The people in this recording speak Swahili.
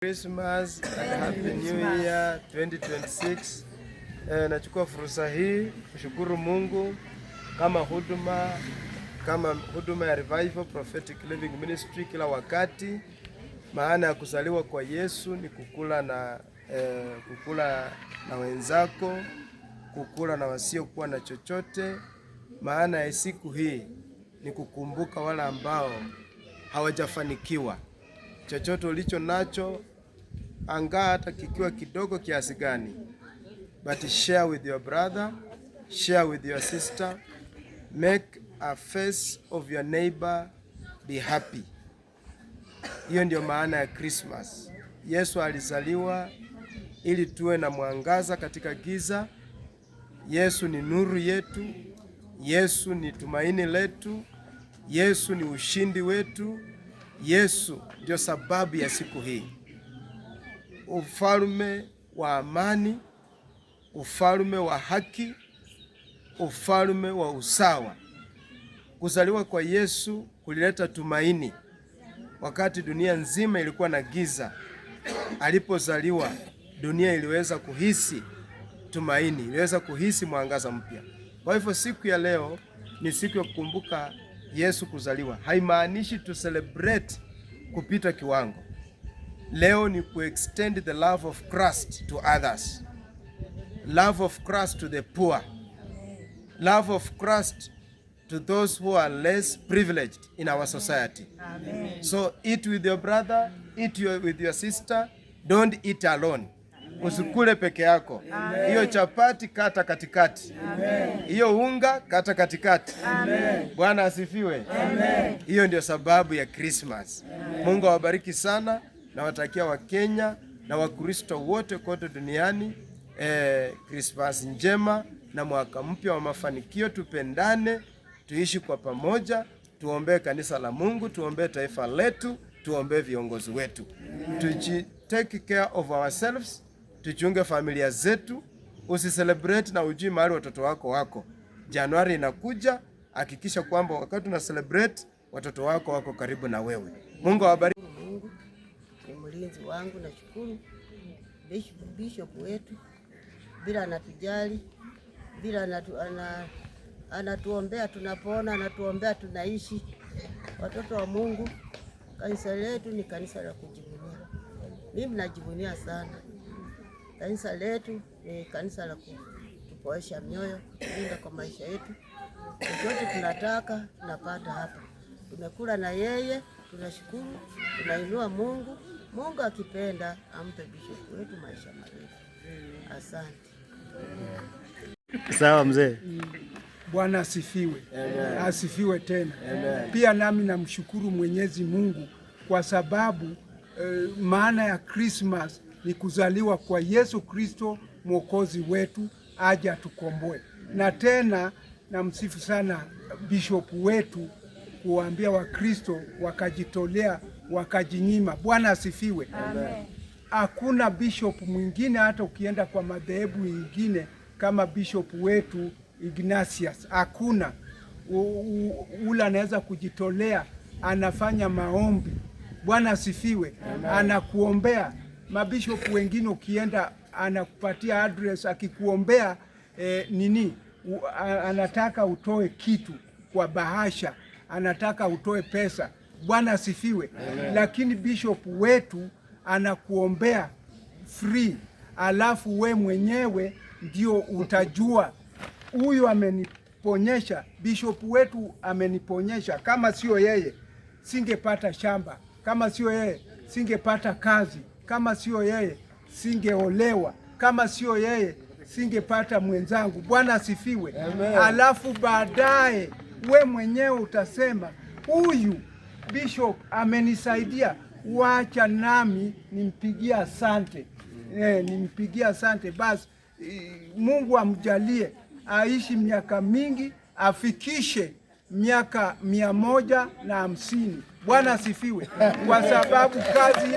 Christmas and Happy New Year 2026. Nachukua fursa hii kushukuru Mungu kama huduma ya Revival Prophetic Living Ministry kila wakati. Maana ya kuzaliwa kwa Yesu ni kukula na wenzako, kukula na wasiokuwa na chochote. Maana ya siku hii ni kukumbuka wale ambao hawajafanikiwa. Chochote ulicho nacho, anga hata kikiwa kidogo kiasi gani, but share with your brother, share with your sister, make a face of your neighbor be happy. Hiyo ndio maana ya Christmas. Yesu alizaliwa ili tuwe na mwangaza katika giza. Yesu ni nuru yetu. Yesu ni tumaini letu. Yesu ni ushindi wetu. Yesu ndio sababu ya siku hii. Ufalme wa amani, ufalme wa haki, ufalme wa usawa. Kuzaliwa kwa Yesu kulileta tumaini wakati dunia nzima ilikuwa na giza. Alipozaliwa, dunia iliweza kuhisi tumaini, iliweza kuhisi mwangaza mpya. Kwa hivyo siku ya leo ni siku ya kukumbuka Yesu kuzaliwa. Haimaanishi tu celebrate kupita kiwango. Leo ni extend the love of Christ to others. Love of Christ to the poor. Love of Christ to those who are less privileged in our society. Amen. So eat with your brother, eat with your sister, don't eat alone. Usikule peke yako. Hiyo chapati kata katikati. Hiyo unga kata katikati. Bwana asifiwe. Hiyo ndio sababu ya Christmas. Mungu awabariki sana na watakia Wakenya na Wakristo wote kote duniani Christmas njema na mwaka mpya wa mafanikio. Tupendane, tuishi kwa pamoja, tuombee kanisa la Mungu, tuombee taifa letu, tuombee viongozi wetu. Take care of ourselves. Tuchunge familia zetu. Usicelebrate na ujui mahali watoto wako. Januari inakuja, hakikisha kwamba wakati una celebrate watoto wako karibu na wewe. Mungu awabariki. Mungu ni mlinzi wangu, na shukuru bishop wetu, bila anatujali, bila anatuombea tunapona, anatuombea tunaishi. Watoto wa Mungu, kanisa letu ni kanisa la kujivunia. Mimi najivunia sana. Kanisa letu ni kanisa la kupoesha mioyo, kulinda kwa maisha yetu. Chochote tunataka tunapata hapa. Tumekula na yeye, tunashukuru, tunainua Mungu. Mungu akipenda ampe bishop wetu maisha marefu. Asante. Sawa mzee. Bwana asifiwe. Asifiwe tena. Amen. Pia nami namshukuru Mwenyezi Mungu kwa sababu maana ya Christmas ni kuzaliwa kwa Yesu Kristo Mwokozi wetu aje atukomboe. Na tena namsifu sana bishop wetu kuambia Wakristo wakajitolea, wakajinyima. Bwana asifiwe. Amen. Hakuna bishop mwingine hata ukienda kwa madhehebu mengine kama bishop wetu Ignatius. Hakuna. Ule anaweza kujitolea, anafanya maombi. Bwana asifiwe. Anakuombea. Mabishop wengine ukienda anakupatia address, akikuombea anataka utoe kitu kwa bahasha, anataka utoe pesa. Bwana asifiwe. Lakini bishop wetu anakuombea free, alafu we mwenyewe ndio utajua huyu ameniponyesha. Bishop wetu ameniponyesha. Kama sio yeye singepata shamba, kama sio yeye singepata kazi, kama sio yeye singeolewa, kama sio yeye singepata mwenzangu. Bwana asifiwe. Alafu baadaye we mwenyewe utasema huyu bishop amenisaidia, wacha nami nimpigie asante. Nimpigie asante. Basi Mungu amjalie aishi miaka mingi, afikishe miaka 150. Bwana asifiwe. Kwa sababu kazi